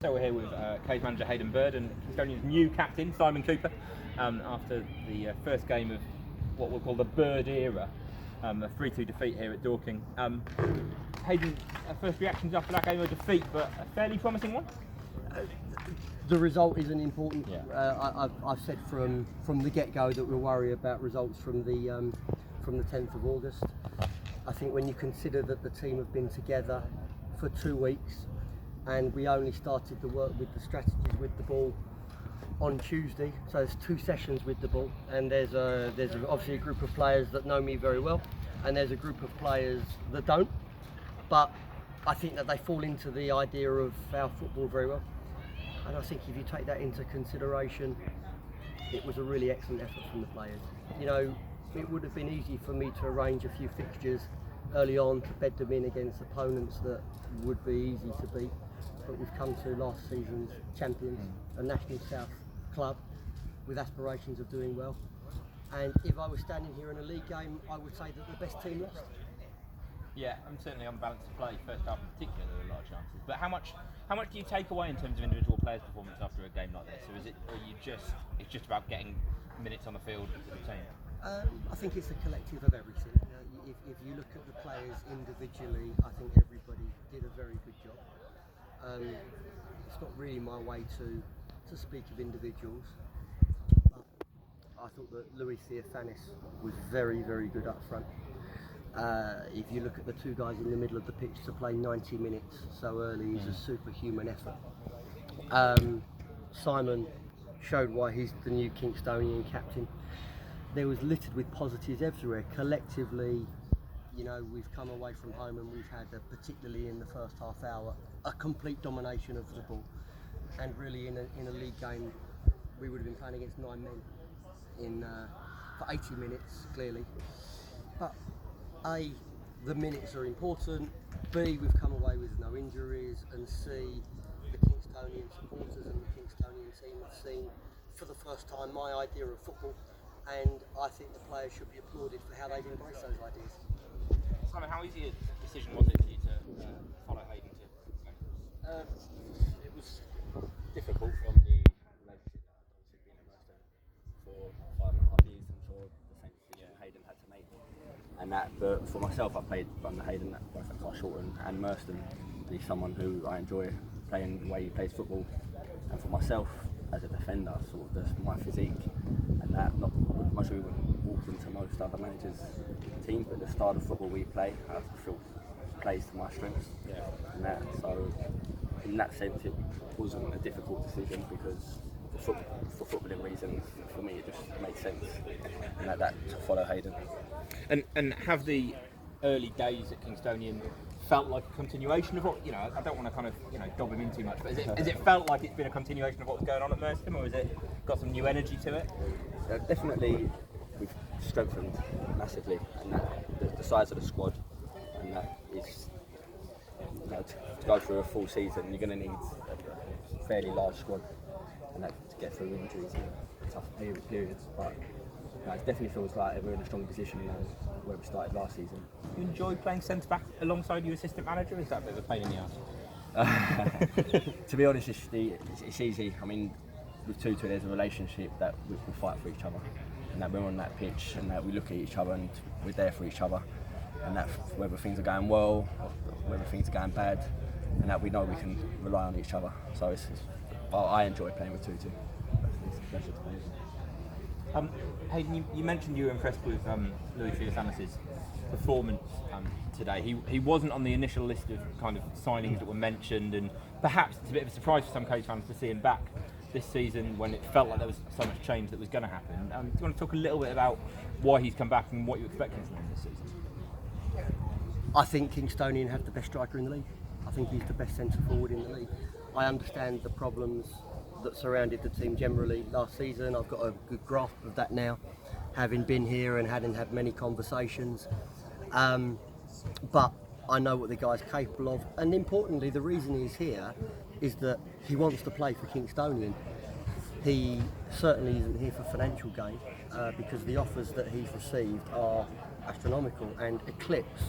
So we're here with Ks manager Hayden Bird and Kingstonian's new captain Simon Cooper after the first game of what we'll call the Bird era, a 3-2 defeat here at Dorking. Hayden, first reactions after that game of defeat, but a fairly promising one? The result isn't important. Yeah. I've said from the get-go that we'll worry about results from the 10th of August. I think when you consider that the team have been together for 2 weeks and we only started the work with the strategies with the ball on Tuesday, so there's 2 sessions with the ball, and there's obviously a group of players that know me very well, and there's a group of players that don't. But I think that they fall into the idea of our football very well. And I think if you take that into consideration, it was a really excellent effort from the players. You know, it would have been easy for me to arrange a few fixtures early on to bed them in against opponents that would be easy to beat. But we've come to last season's champions, a National South club with aspirations of doing well. And if I was standing here in a league game, I would say that the best team lost. Yeah, and certainly on balance of play, first half in particular, there were large chances. But how much do you take away in terms of individual players' performance after a game like this? Or it's just about getting minutes on the field as a team? I think it's a collective of everything. You know, if you look at the players individually, I think everybody did a very good job. It's not really my way to speak of individuals. But I thought that Louis Theophanis was very, very good up front. If you look at the 2 guys in the middle of the pitch to play 90 minutes so early is a superhuman effort. Simon showed why he's the new Kingstonian captain. There was littered with positives everywhere. Collectively, you know, we've come away from home and we've had, particularly in the first half hour, a complete domination of the ball. And really in a league game, we would have been playing against 9 men for 80 minutes, clearly. But A, the minutes are important, B, we've come away with no injuries, and C, the Kingstonian supporters and the Kingstonian team have seen for the first time my idea of football, and I think the players should be applauded for how they've embraced those ideas. Simon, how easy a decision was it for you to follow Hayden to? It was difficult from the relationship that I'd obviously been immersed in for 5.5 years. I'm sure the same decision Hayden had to make. And that, but for myself, I played under Hayden both at Carshorten and Merston. He's someone who I enjoy playing the way he plays football. And for myself, as a defender, sort of my physique and that, not much we wouldn't walk into most other managers' teams, but the style of football we play, I feel plays to my strengths. Yeah. And that, so in that sense, it wasn't a difficult decision because for footballing reasons, for me, it just made sense. And that to follow Hayden. And have the early days at Kingstonian felt like a continuation of what, you know, I don't want to kind of, you know, dob him in too much, but has it felt like it's been a continuation of what was going on at Merston, or has it got some new energy to it? Definitely, we've strengthened massively, and that the size of the squad, and that is, you know, to go through a full season, you're going to need a fairly large squad, and that to get through injuries and tough periods. But it definitely feels like we're in a strong position now where we started last season. You enjoy playing centre back alongside your assistant manager, or is that a bit of a pain in the arse? To be honest, it's easy. I mean, with Tutu, there's a relationship that we fight for each other, and that we're on that pitch, and that we look at each other, and we're there for each other, and that whether things are going well, or whether things are going bad, and that we know we can rely on each other. So I enjoy playing with Tutu. It's a pleasure to play with him. Hayden, you mentioned you were impressed with Louis Theophanis' performance today. He wasn't on the initial list of kind of signings that were mentioned, and perhaps it's a bit of a surprise for some Ks fans to see him back this season when it felt like there was so much change that was going to happen. Do you want to talk a little bit about why he's come back and what you expect from him this season? I think Kingstonian have the best striker in the league. I think he's the best centre forward in the league. I understand the problems that surrounded the team generally last season. I've got a good grasp of that now, having been here and having had many conversations. But I know what the guy's capable of, and importantly, the reason he's here is that he wants to play for Kingstonian. He certainly isn't here for financial gain, because the offers that he's received are astronomical and eclipse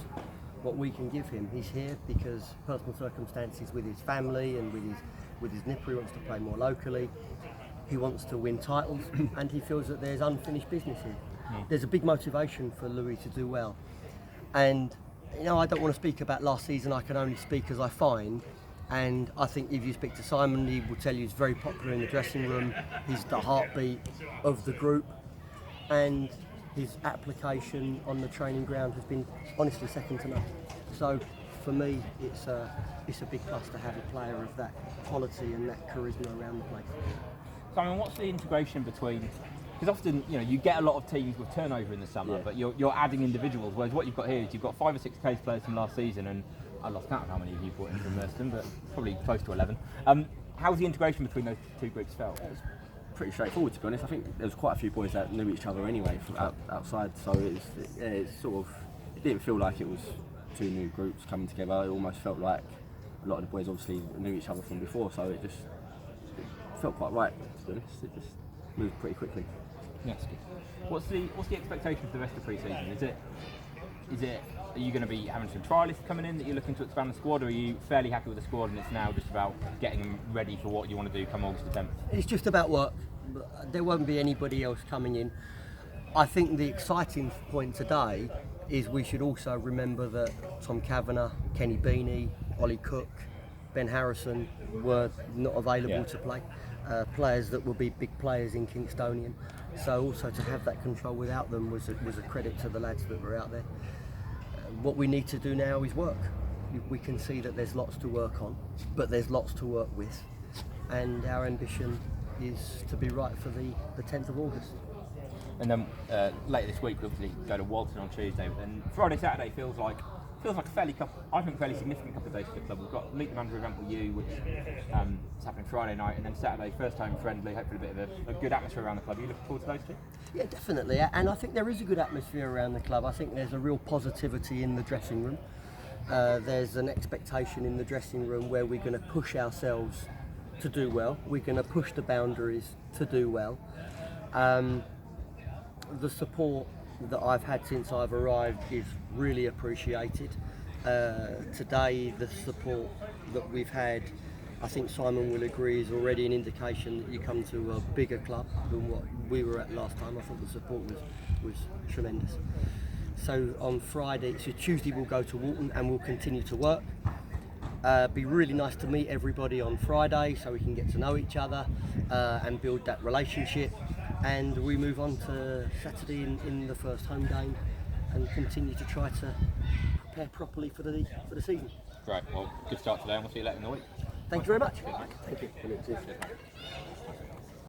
what we can give him. He's here because personal circumstances with his family and with his with his nipper, he wants to play more locally, he wants to win titles, and he feels that there's unfinished business here. There's a big motivation for Louis to do well. And, you know, I don't want to speak about last season, I can only speak as I find. And I think if you speak to Simon, he will tell you he's very popular in the dressing room, he's the heartbeat of the group, and his application on the training ground has been honestly second to none. So for me, it's a big plus to have a player of that quality and that charisma around the place. Simon, what's the integration between? Because often, you know, you get a lot of teams with turnover in the summer, but you're adding individuals. Whereas what you've got here is you've got 5 or 6 case players from last season, and I lost count of how many of you brought in from Merston, but probably close to 11. How's the integration between those two groups felt? Pretty straightforward, to be honest. I think there was quite a few boys that knew each other anyway from outside, so it's sort of, it didn't feel like it was 2 new groups coming together. It almost felt like a lot of the boys obviously knew each other from before, so it felt quite right, to be honest. It just moved pretty quickly. Yes. What's the expectation for the rest of pre-season? Are you going to be having some trialists coming in that you're looking to expand the squad, or are you fairly happy with the squad and it's now just about getting them ready for what you want to do come August the 10th? It's just about work. There won't be anybody else coming in. I think the exciting point today is we should also remember that Tom Kavanagh, Kenny Beanie, Ollie Cook, Ben Harrison were not available to play. Players that will be big players in Kingstonian. So also to have that control without them was a credit to the lads that were out there. What we need to do now is work. We can see that there's lots to work on, but there's lots to work with. And our ambition is to be right for the 10th of August. And then later this week we'll obviously go to Walton on Tuesday, and Friday, Saturday feels like a fairly significant couple of days for the club. We've got Meet the Manager event with you, which is happening Friday night, and then Saturday, first home friendly, hopefully a bit of a good atmosphere around the club. Are you looking forward to those two? Yeah, definitely. And I think there is a good atmosphere around the club. I think there's a real positivity in the dressing room. There's an expectation in the dressing room where we're going to push ourselves to do well. We're going to push the boundaries to do well. The support that I've had since I've arrived is really appreciated. Today, the support that we've had, I think Simon will agree, is already an indication that you come to a bigger club than what we were at last time. I thought the support was tremendous. So on Friday, so Tuesday we'll go to Walton and we'll continue to work. Be really nice to meet everybody on Friday so we can get to know each other and build that relationship. And we move on to Saturday in the first home game and continue to try to prepare properly for the season. Great. Well, good start today, and we'll see you later in the week. Thank you very much. Cheers, mate. Thank you. Cheers, mate.